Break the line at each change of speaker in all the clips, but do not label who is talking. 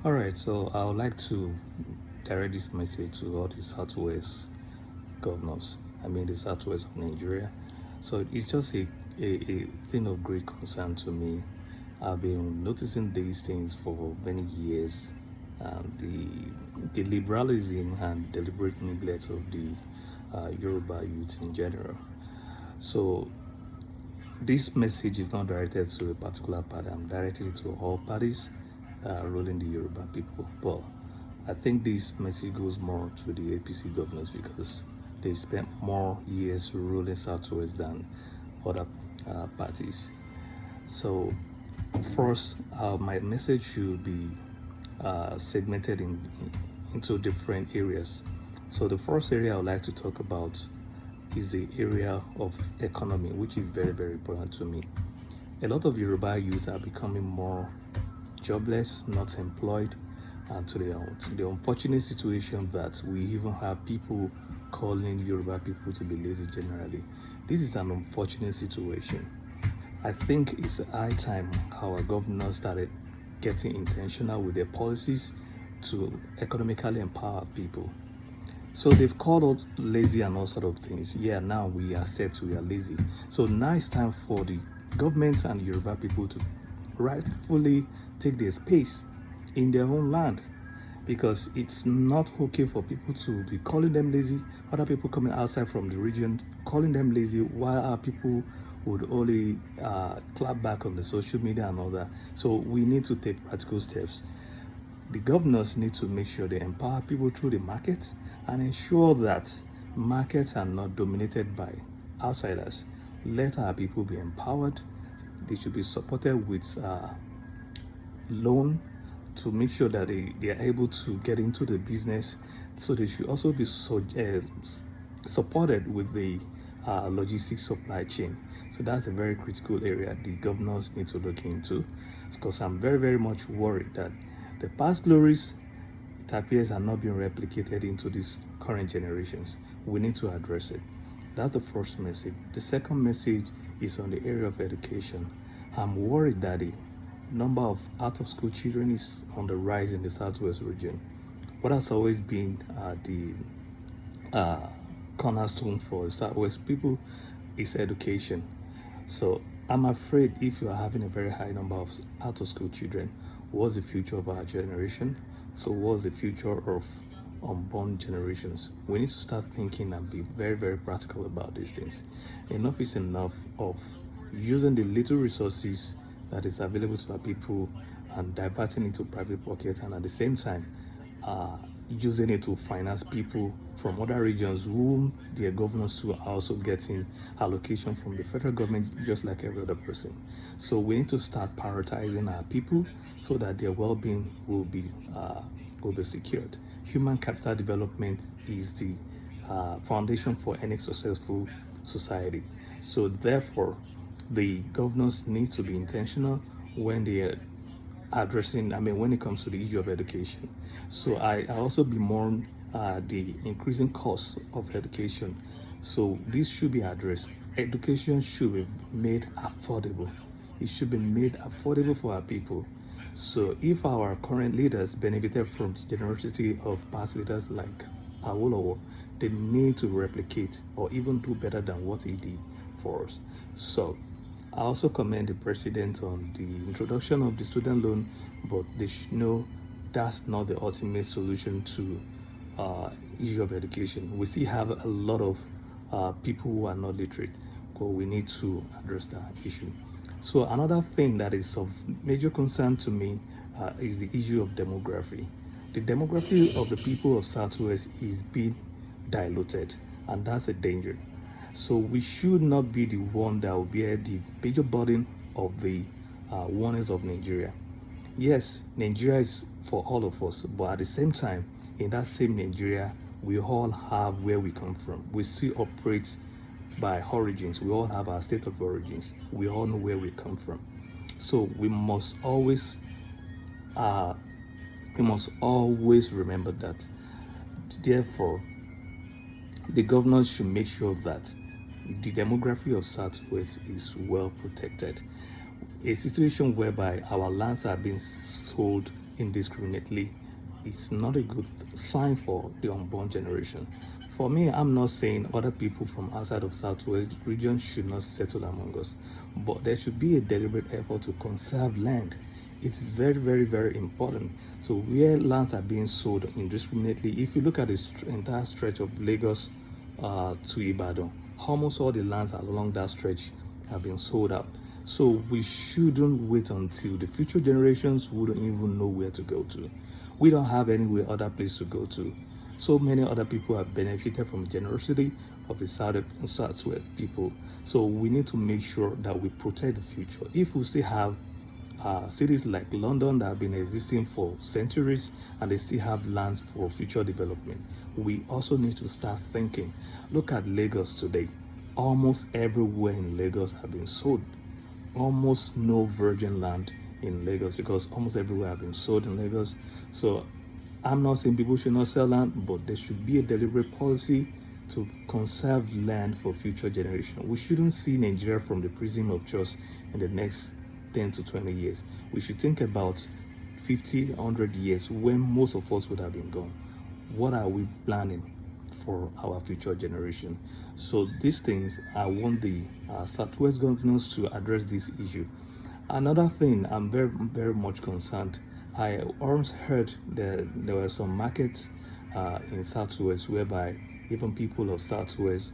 All right, so I would like to direct this message to all the Southwest governors. I mean, the Southwest of Nigeria. So it's just a thing of great concern to me. I've been noticing these things for many years. The liberalism and deliberate neglect of the Yoruba youth in general. So this message is not directed to a particular party. I'm directing it to all parties ruling the Yoruba people. But I think this message goes more to the APC governors because they spent more years ruling Southwest than other parties. So first, my message should be segmented into different areas. So the first area I would like to talk about is the area of economy, which is very, very important to me. A lot of Yoruba youth are becoming more jobless, not employed, and to the unfortunate situation that we even have people calling Yoruba people to be lazy generally. This is an unfortunate situation. I think it's high time our governors started getting intentional with their policies to economically empower people. So they've called us lazy and all sort of things. Yeah, now we accept we are lazy. So now it's time for the government and Yoruba people to rightfully take their space in their own land, because it's not okay for people to be calling them lazy, other people coming outside from the region calling them lazy, while our people would only clap back on the social media and all that. So we need to take practical steps. The governors need to make sure they empower people through the markets and ensure that markets are not dominated by outsiders. Let our people be empowered. They should be supported with loan to make sure that they are able to get into the business. So they should also be supported with the logistics supply chain. So that's a very critical area the governors need to look into, because I'm very, very much worried that the past glories, it appears, are not being replicated into these current generations. We need to address it. That's the first message. The second message is on the area of education. I'm worried that the number of out of school children is on the rise in the Southwest region. What has always been the cornerstone for Southwest people is education. So I'm afraid if you are having a very high number of out of school children, what's the future of our generation? So what's the future of unborn generations? We need to start thinking and be very, very practical about these things. Enough is enough of using the little resources that is available to our people and diverting into private pockets, and at the same time using it to finance people from other regions whom their governors too are also getting allocation from the federal government just like every other person. So we need to start prioritizing our people so that their well-being will be secured. Human capital development is the foundation for any successful society. So therefore, the governors need to be intentional when they are addressing, I mean, when it comes to the issue of education. So I also bemoan the increasing cost of education. So this should be addressed. Education should be made affordable. It should be made affordable for our people. So if our current leaders benefited from the generosity of past leaders like Awolowo, they need to replicate or even do better than what he did for us. So I also commend the president on the introduction of the student loan, but they should know that's not the ultimate solution to issue of education. We still have a lot of people who are not literate, but we need to address that issue. So another thing that is of major concern to me is the issue of demography. The demography of the people of Southwest is being diluted, and that's a danger. So we should not be the one that will bear the major burden of the wonders of Nigeria. Yes, Nigeria is for all of us, but at the same time, in that same Nigeria, we all have where we come from. We still operate by origins. We all have our state of origins. We all know where we come from. So uh, we must always remember that. Therefore, the governors should make sure that the demography of Southwest is well protected. A situation whereby our lands are being sold indiscriminately, it's not a good sign for the unborn generation. For me, I'm not saying other people from outside of Southwest region should not settle among us, but there should be a deliberate effort to conserve land. It is very, very, very important. So where lands are being sold indiscriminately, if you look at the entire stretch of Lagos to Ibadan, almost all the lands along that stretch have been sold out. So we shouldn't wait until the future generations wouldn't even know where to go to. We don't have anywhere other place to go to. So many other people have benefited from the generosity of the Southwest people. So we need to make sure that we protect the future. If we still have cities like London that have been existing for centuries and they still have lands for future development, we also need to start thinking. Look at Lagos today. Almost everywhere in Lagos have been sold. Almost no virgin land in Lagos because almost everywhere have been sold in Lagos. So I'm not saying people should not sell land, but there should be a deliberate policy to conserve land for future generations. We shouldn't see Nigeria from the prism of just in the next 10 to 20 years. We should think about 50, 100 years when most of us would have been gone. What are we planning for our future generation? So these things, I want the Southwest governors to address this issue. Another thing, I'm very, very much concerned. I always heard that there were some markets in Southwest whereby even people of Southwest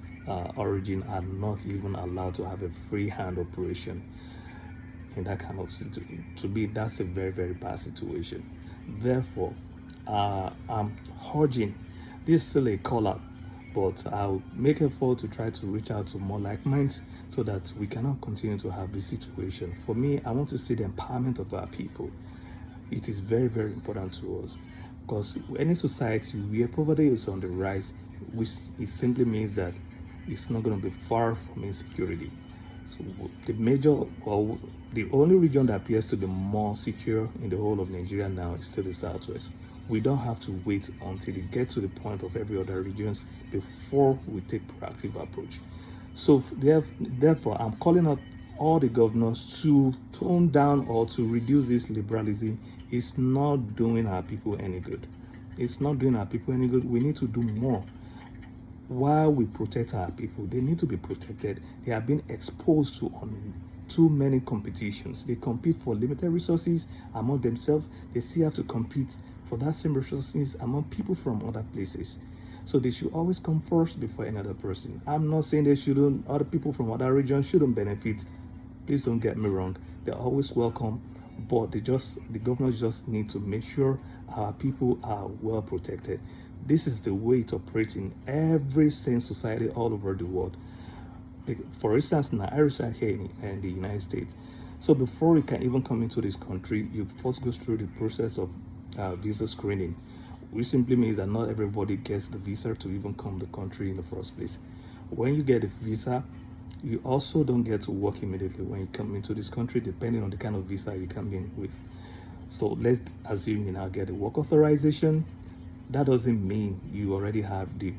origin are not even allowed to have a free hand operation in that kind of situation. To me, that's a very, very bad situation. Therefore, I'm urging, this is still a call out, but I'll make effort to try to reach out to more like minds so that we cannot continue to have this situation. For me, I want to see the empowerment of our people. It is very, very important to us because any society where poverty is on the rise, which it simply means that it's not going to be far from insecurity. So the major, or the only region that appears to be more secure in the whole of Nigeria now is still the Southwest. We don't have to wait until it gets to the point of every other regions before we take proactive approach. So therefore, I'm calling out all the governors to tone down or to reduce this liberalism. It's not doing our people any good. It's not doing our people any good. We need to do more. While we protect our people, they need to be protected. They have been exposed to too many competitions. They compete for limited resources among themselves. They still have to compete for that same resources among people from other places. So they should always come first before another person. I'm not saying they shouldn't, other people from other regions shouldn't benefit. Please don't get me wrong. They're always welcome, but the governors just need to make sure our people are well protected. This is the way it operates in every sane society all over the world. For instance, now I reside here in the United States. So before you can even come into this country, you first go through the process of visa screening, which simply means that not everybody gets the visa to even come to the country in the first place. When you get a visa, you also don't get to work immediately when you come into this country, depending on the kind of visa you come in with. So let's assume you now get a work authorization. That doesn't mean you already have the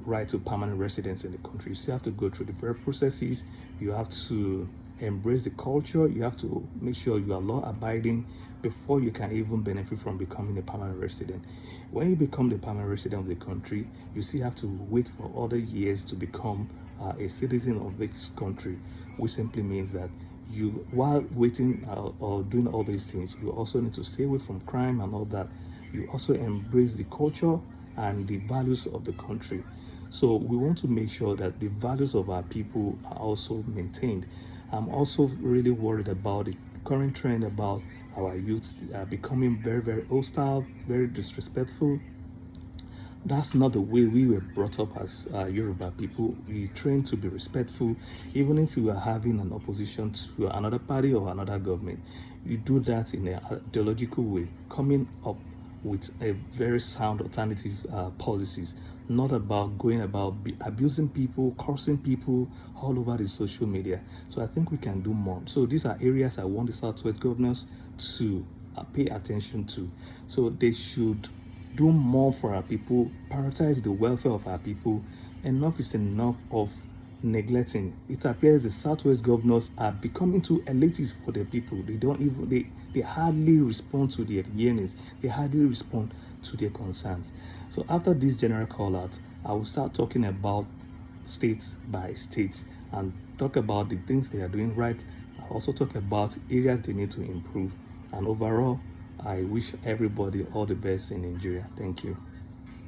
right to permanent residence in the country. You still have to go through the very processes. You have to embrace the culture. You have to make sure you are law abiding before you can even benefit from becoming a permanent resident. When you become the permanent resident of the country, you still have to wait for other years to become a citizen of this country, which simply means that you, while waiting or doing all these things, you also need to stay away from crime and all that. You also embrace the culture and the values of the country. So we want to make sure that the values of our people are also maintained. I'm also really worried about the current trend about our youth becoming very, very hostile, very disrespectful. That's not the way we were brought up as Yoruba people. We trained to be respectful, even if you are having an opposition to another party or another government. You do that in an ideological way, coming up with a very sound alternative policies, not about going about abusing people, cursing people all over the social media. So I think we can do more. So these are areas I want the Southwest governors to pay attention to. So they should do more for our people, prioritize the welfare of our people. Enough is enough of neglecting. It appears the Southwest governors are becoming too elitist for their people. They they hardly respond to their yearnings, they hardly respond to their concerns. So after this general call out, I will start talking about states by states and talk about the things they are doing right. I also talk about areas they need to improve. And overall, I wish everybody all the best in Nigeria. Thank you.